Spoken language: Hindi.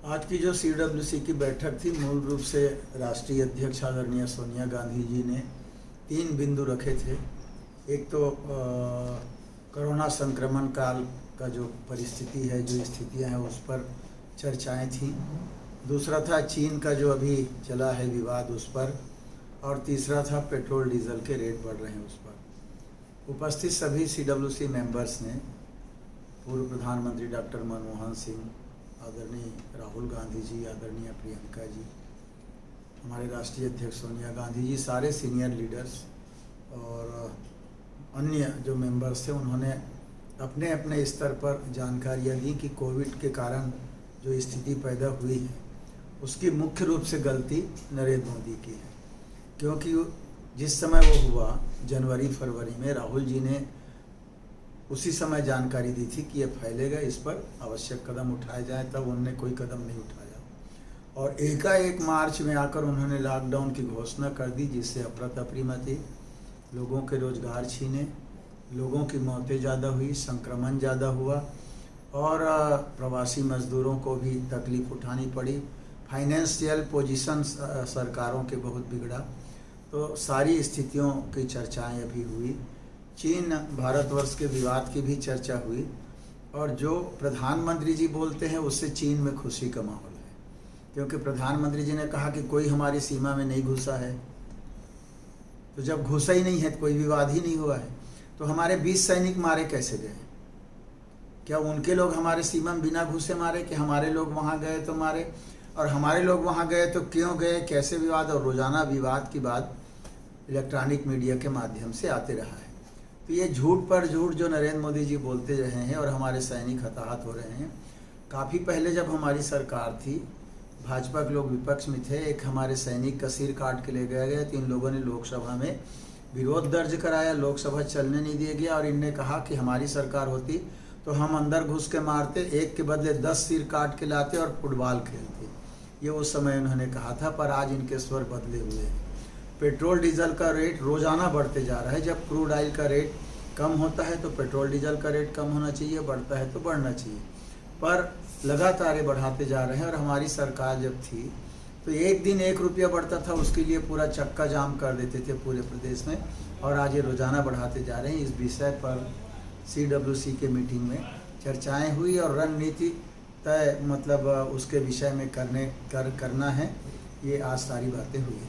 आज की जो सीडब्ल्यूसी की बैठक थी, मूल रूप से राष्ट्रीय अध्यक्ष आदरणीय सोनिया गांधी जी ने 3 बिंदु रखे थे। एक तो कोरोना संक्रमण काल का जो परिस्थिति है, जो स्थितियां हैं, उस पर चर्चाएं थी। दूसरा था चीन का जो अभी चला है विवाद, उस पर। और तीसरा था पेट्रोल डीजल के रेट बढ़ रहे हैं, उस पर। उपस्थित सभी सीडब्ल्यूसी मेंबर्स ने पूर्व प्रधानमंत्री डॉक्टर मनमोहन सिंह, आदरणीय राहुल गांधी जी, आदरणीय प्रियंका जी, हमारे राष्ट्रीय अध्यक्ष सोनिया गांधी जी, सारे सीनियर लीडर्स और अन्य जो मेंबर्स थे, उन्होंने अपने अपने स्तर पर जानकारियाँ दी कि कोविड के कारण जो स्थिति पैदा हुई है, उसकी मुख्य रूप से गलती नरेंद्र मोदी की है। क्योंकि जिस समय वो हुआ जनवरी फरवरी में, राहुल जी ने उसी समय जानकारी दी थी कि ये फैलेगा, इस पर आवश्यक कदम उठाए जाए, तब उन्होंने कोई कदम नहीं उठाया। और एकाएक मार्च में आकर उन्होंने लॉकडाउन की घोषणा कर दी, जिससे अफरा तफरी मची, लोगों के रोजगार छीने, लोगों की मौतें ज़्यादा हुई, संक्रमण ज़्यादा हुआ और प्रवासी मजदूरों को भी तकलीफ उठानी पड़ी। फाइनेंशियल पोजीशन सरकारों के बहुत बिगड़ा। तो सारी स्थितियों की चर्चाएं अभी हुई। चीन भारतवर्ष के विवाद की भी चर्चा हुई और जो प्रधानमंत्री जी बोलते हैं, उससे चीन में खुशी का माहौल है। क्योंकि प्रधानमंत्री जी ने कहा कि कोई हमारी सीमा में नहीं घुसा है। तो जब घुसा ही नहीं है तो कोई विवाद ही नहीं हुआ है, तो हमारे 20 सैनिक मारे कैसे गए? क्या उनके लोग हमारे सीमा में बिना घुसे मारे, कि हमारे लोग वहाँ गए तो मारे? और हमारे लोग वहाँ गए तो क्यों गए, कैसे विवाद? और रोज़ाना विवाद की बात इलेक्ट्रॉनिक मीडिया के माध्यम से आते रहा है। तो ये झूठ पर झूठ जो नरेंद्र मोदी जी बोलते रहे हैं और हमारे सैनिक हताहत हो रहे हैं। काफ़ी पहले जब हमारी सरकार थी, भाजपा के लोग विपक्ष में थे, एक हमारे सैनिक का सिर काट के ले गया गया, तो इन लोगों ने लोकसभा में विरोध दर्ज कराया, लोकसभा चलने नहीं दिया गया और इनने कहा कि हमारी सरकार होती तो हम अंदर घुस के मारते, एक के बदले 10 सिर काट के लाते और फुटबॉल खेलते। ये उस समय उन्होंने कहा था, पर आज इनके स्वर बदले हुए हैं। पेट्रोल डीजल का रेट रोज़ाना बढ़ते जा रहा है। जब क्रूड ऑयल का रेट कम होता है तो पेट्रोल डीजल का रेट कम होना चाहिए, बढ़ता है तो बढ़ना चाहिए, पर लगातार ये बढ़ाते जा रहे हैं। और हमारी सरकार जब थी तो एक दिन 1 रुपया बढ़ता था, उसके लिए पूरा चक्का जाम कर देते थे पूरे प्रदेश में, और आज ये रोज़ाना बढ़ाते जा रहे हैं। इस विषय पर सीडब्ल्यूसी के मीटिंग में चर्चाएं हुई और रणनीति तय, मतलब उसके विषय में करना है। ये आज सारी बातें हुई।